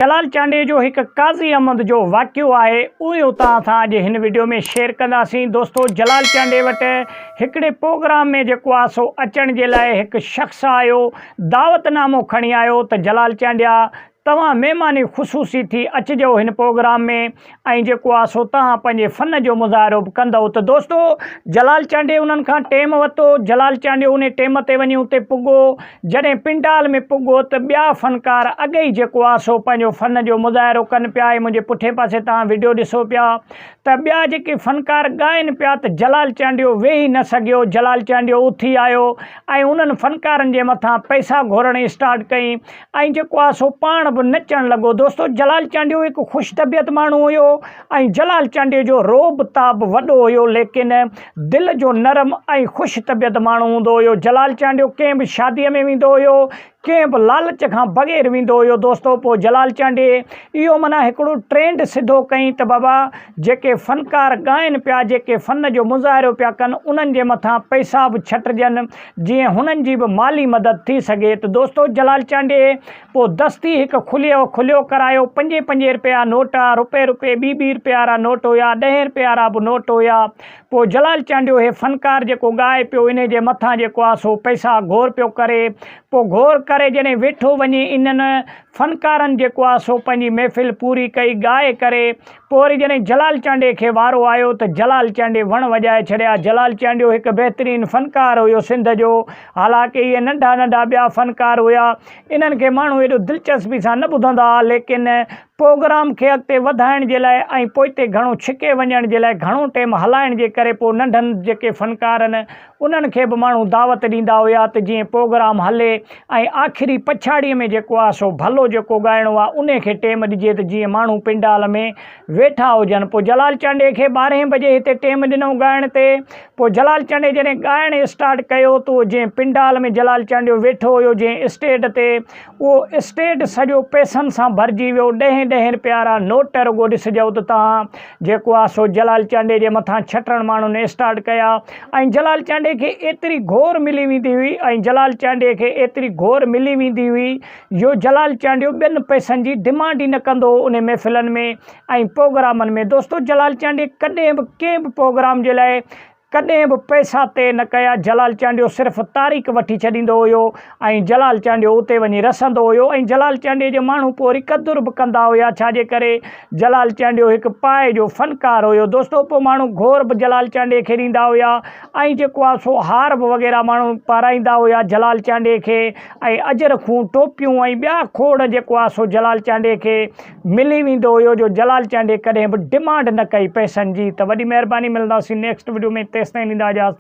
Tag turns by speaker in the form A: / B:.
A: जलाल चांडे जो एक काज़ी अहमद जो वाक़ियो है उहो तव्हां अॼु हिन वीडियो में शेयर कंदासीं। दोस्तों जलाल चांडे वटि हिकिड़े प्रोग्राम में जेको आहे सो अचण जे लाइ हिकु शख़्स आयो, दावतनामो खणी आयो त जलाल चांडिया तव्हां महिमानी ख़ुसूसी थी अचिजो हिन प्रोग्राम में ऐं जेको आहे सो तव्हां पंहिंजे फ़न जो मुज़ाहिरो बि कंदव। त दोस्तों जलाल चांडे उन्हनि खां टेम वरितो। जलाल चांडे उन टेम ते वञी उते पुॻो। जॾहिं पिंडाल में पुॻो त ॿिया फ़नकार अॻे ई जेको आहे सो पंहिंजो फ़न जो मुज़ाहिरो कनि पिया। मुंहिंजे पुठे पासे तव्हां वीडियो ॾिसो पिया त ॿिया जेके फ़नकार ॻाइनि पिया त जलाल चांडियो वेही न सघियो। जलाल चांडियो उथी आयो ऐं उन्हनि फ़नकारनि जे मथां पैसा घुरण स्टार्ट कई ऐं जेको आहे सो पाण बि नचण लॻो। दोस्तों जलाल चांडियो हिकु ख़ुशि तबियत माण्हू हुयो ऐं जलाल चांडियो जो रोब ताब वॾो हुयो, लेकिन दिलि जो नरम ऐं ख़ुशि तबियत माण्हू हूंदो हुयो। जलाल चांडियो कंहिं बि शादीअ में वेंदो हुयो, कंहिं बि लालच खां बग़ैर वेंदो हुयो। दोस्तों पोइ जलाल चांडे इहो माना हिकिड़ो ट्रेंड सिधो कई त बाबा जेके फ़नकार ॻाइनि पिया, जेके फ़न जो मुज़ाहिरो पिया कनि, उन्हनि जे मथां पैसा बि छटिजनि जीअं हुननि जी बि माली मदद थी सघे। त दोस्तों जलाल चांडे पोइ दस्ती हिकु खुलियो करायो। 5-5 रुपया नोट, रुपए ॿी रुपए वारा नोट हुया, 10 रुपए वारा बि नोट हुया। पोइ जलाल चांडियो हे फ़नकार जेको ॻाए पियो इन जे मथां जेको आहे सो पैसा घोर पियो करे। पोइ घोर करे जॾहिं वेठो वञे इन्हनि फ़नकारनि जेको आहे सो पंहिंजी महफ़िल पूरी कई ॻाए करे। पोइ वरी जॾहिं जलाल चांडे खे वारो आयो त जलाल चांडे वण वॼाए छॾिया। जलाल चांडियो हिकु बहितरीनु फ़नकार हुयो सिंध जो। हालांकि इहे नंढा नंढा ॿिया फ़नकार हुया, इन्हनि खे माण्हू एॾो दिलचस्पी सां न ॿुधंदा हुआ, लेकिन प्रोग्राम खे अॻिते वधाइण जे लाइ ऐं पोइ हिते घणो छिके वञण जे लाइ घणो टाइम हलाइण जे करे पोइ नंढनि जेके फ़नकार आहिनि उन्हनि खे बि माण्हू दावत ॾींदा हुया त जीअं प्रोग्राम हले ऐं आख़िरी पछाड़ीअ में जेको आहे सो भलो जेको ॻाइणो आहे उन खे टेम ॾिजे त जीअं माण्हू पिंडाल में वेठा हुजनि। पोइ जलाल चांडे खे 12 बजे हिते टेम ॾिनो ॻाइण ते। पोइ जलाल चांडे जॾहिं ॻाइण स्टार्ट कयो त उहो जीअं पिंडाल में जलाल चांडियो वेठो हुयो जीअं स्टेज ते, उहो स्टेज सॼो पैसनि सां भरिजी वियो। 10 रुपए वारा नोट रुॻो ॾिसिजो त तव्हां जेको आहे सो जलाल चांडे जे मथां छटण माण्हुनि स्टार्ट कया ऐं जलाल चांडे खे एतिरी घोर मिली वेंदी हुई ऐं जलाल चांडे खे एतिरी घोर मिली वेंदी हुई जो जलाल चांडियो ॿियनि पैसनि जी डिमांड ई न कंदो उन महफ़िलनि में ऐं प्रोग्रामनि में। दोस्तों जलाल चांडे कॾहिं बि कंहिं बि प्रोग्राम जे लाइ कॾहिं बि पैसा ते न कया। जलाल चांडियो सिर्फ़ु तारीख़ वठी छॾींदो हुयो ऐं जलाल चांडियो उते वञी रसंदो हुयो ऐं जलाल चांडे जो माण्हू पोइ वरी क़दुरु बि कंदा हुया, छाजे करे जलाल चांडियो हिकु पाए जो फ़नकार हुयो। दोस्तों पोइ माण्हू घोर बि जलाल चांडे खे ॾींदा हुया ऐं जेको आहे सो हार बि वग़ैरह माण्हू पाराईंदा हुया जलाल चांडे खे ऐं अजरखूं टोपियूं ऐं ॿिया खोड़ जेको आहे सो जलाल चांडे खे मिली वेंदो हुयो जो जलाल चांडे कॾहिं बि डिमांड न कई पैसनि जी। त वॾी महिरबानी, मिलंदासीं नेक्स्ट वीडियो में। तेसिताईं ॾींदा इजाज़त।